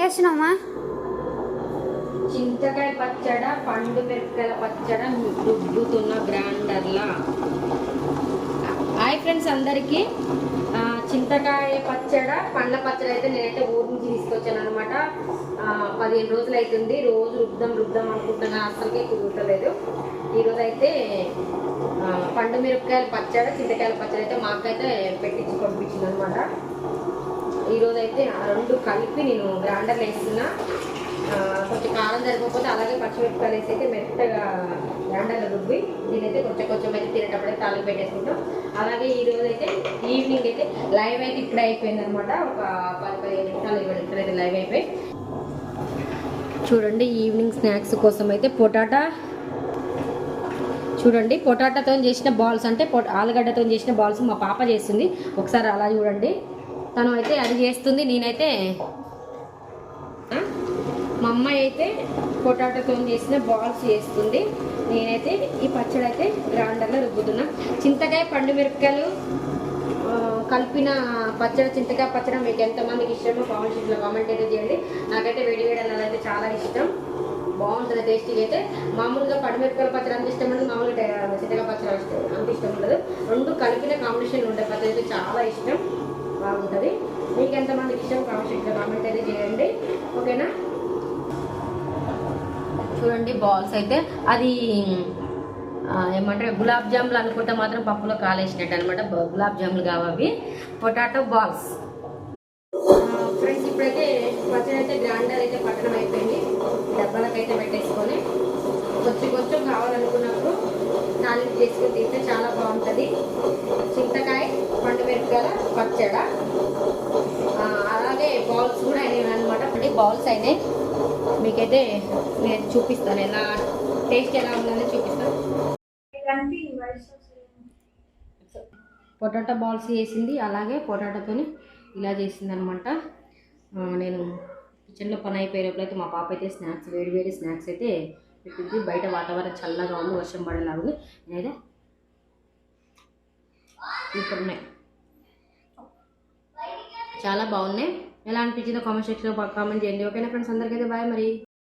చేస్తున్నావమ్మా? చింతకాయ పచ్చడ, పండు మిరపకాయల పచ్చడ రుబ్బుతున్న గ్రైండర్లా. హాయ్ ఫ్రెండ్స్ అందరికీ. చింతకాయ పచ్చడ, పండ్ల పచ్చడి అయితే నేనైతే ఊరి నుంచి తీసుకొచ్చాను అనమాట. 15 రోజులు అవుతుంది. రోజు రుద్దాం అనుకుంటున్నా, అసలుకే కుదరలేదు. ఈరోజు అయితే పండు మిరపకాయల పచ్చడి, చింతకాయల పచ్చడి అయితే మాకైతే పెట్టించి పంపించింది అనమాట. ఈరోజు అయితే ఆ రెండు కలిపి నేను గ్రైండర్లో వేస్తున్నా. కొంచెం కారం సరిపోతే అలాగే పచ్చిమిరపకాయలు వేసి అయితే మెత్తగా గ్రైండర్లో రుబ్బి దీనైతే కొంచెం అయితే తినేటప్పుడైతే తాలింపు పెట్టేసుకుంటాం. అలాగే ఈరోజు అయితే ఈవినింగ్ అయితే లైవ్ అయితే ఇప్పుడే అయిపోయింది అనమాట. ఒక 10-15 నిమిషాలు ఇక్కడైతే లైవ్ అయిపోయి. చూడండి ఈవినింగ్ స్నాక్స్ కోసం అయితే పొటాటాతో చేసిన బాల్స్, అంటే ఆలుగడ్డతో చేసిన బాల్స్ మా పాప చేస్తుంది. ఒకసారి అలా చూడండి. తను అయితే అది చేస్తుంది, నేనైతే మా అమ్మాయి అయితే పొటాటోతో చేసిన బాల్స్ చేస్తుంది. నేనైతే ఈ పచ్చడి అయితే గ్రైండర్లో రుబ్బుతున్నా. చింతకాయ, పండు మిరపకాయలు కలిపిన పచ్చడి, చింతకాయ పచ్చడి మీకు ఎంతమందికి ఇష్టమో కామెంట్ అయితే చేయండి. నాకైతే వేడి అలా అయితే చాలా ఇష్టం, బాగుంటుంది టేస్టీగా. అయితే మామూలుగా పండు మిరపకాయల పచ్చడి అంత ఇష్టం ఉండదు, మామూలుగా చింతకాయ పచ్చడి అంత ఇష్టం ఉండదు. రెండు కలిపిన కాంబినేషన్ ఉండే పచ్చడి అయితే చాలా ఇష్టం, బాగుంటుంది. మీకు ఎంతమందికి ఇష్టం కామెంట్ అయితే చేయండి, ఓకేనా? చూడండి బాల్స్ అయితే అది ఏమంటారు గులాబ్ జాములు అనుకుంటే మాత్రం పప్పులో కాలేసినట్టు అనమాట. గులాబ్ జాములు కావవి పొటాటో బాల్స్. ఫ్రెండ్స్ ఇప్పుడైతే పచ్చడి అయితే గ్రైండర్ అయితే పట్టడం అయిపోయింది. డబ్బాలకైతే పెట్టేసుకొని కొంచెం కావాలనుకున్నప్పుడు తాలింపు చేసుకొని తింటే చాలా బాగుంటుంది. చింతకాయ, పండు మిరపకాయల పచ్చడ. అలాగే బాల్స్ కూడా అయినాయి అనమాట. అంటే బాల్స్ అయినాయి, మీకైతే నేను చూపిస్తాను ఎలా టేస్ట్ ఎలా ఉందని చూపిస్తాను. పొటాటో బాల్స్ చేసింది, అలాగే పొటాటోతో ఇలా చేసింది అనమాట. నేను కిచెన్లో పని అయిపోయేటప్పుడైతే మా పాప అయితే స్నాక్స్, వేడి స్నాక్స్ అయితే పెట్టింది. బయట వాతావరణం చల్లగా ఉంది, వర్షం పడేలా ఉంది. నేనైతే సూపర్ ఉన్నాయి, చాలా బాగున్నాయి. ఎలా అనిపించిందో కామెంట్ సెక్షన్లో కామెంట్ చేయండి, ఓకేనా ఫ్రెండ్స్? అందరికైతే బాయ్ మరి.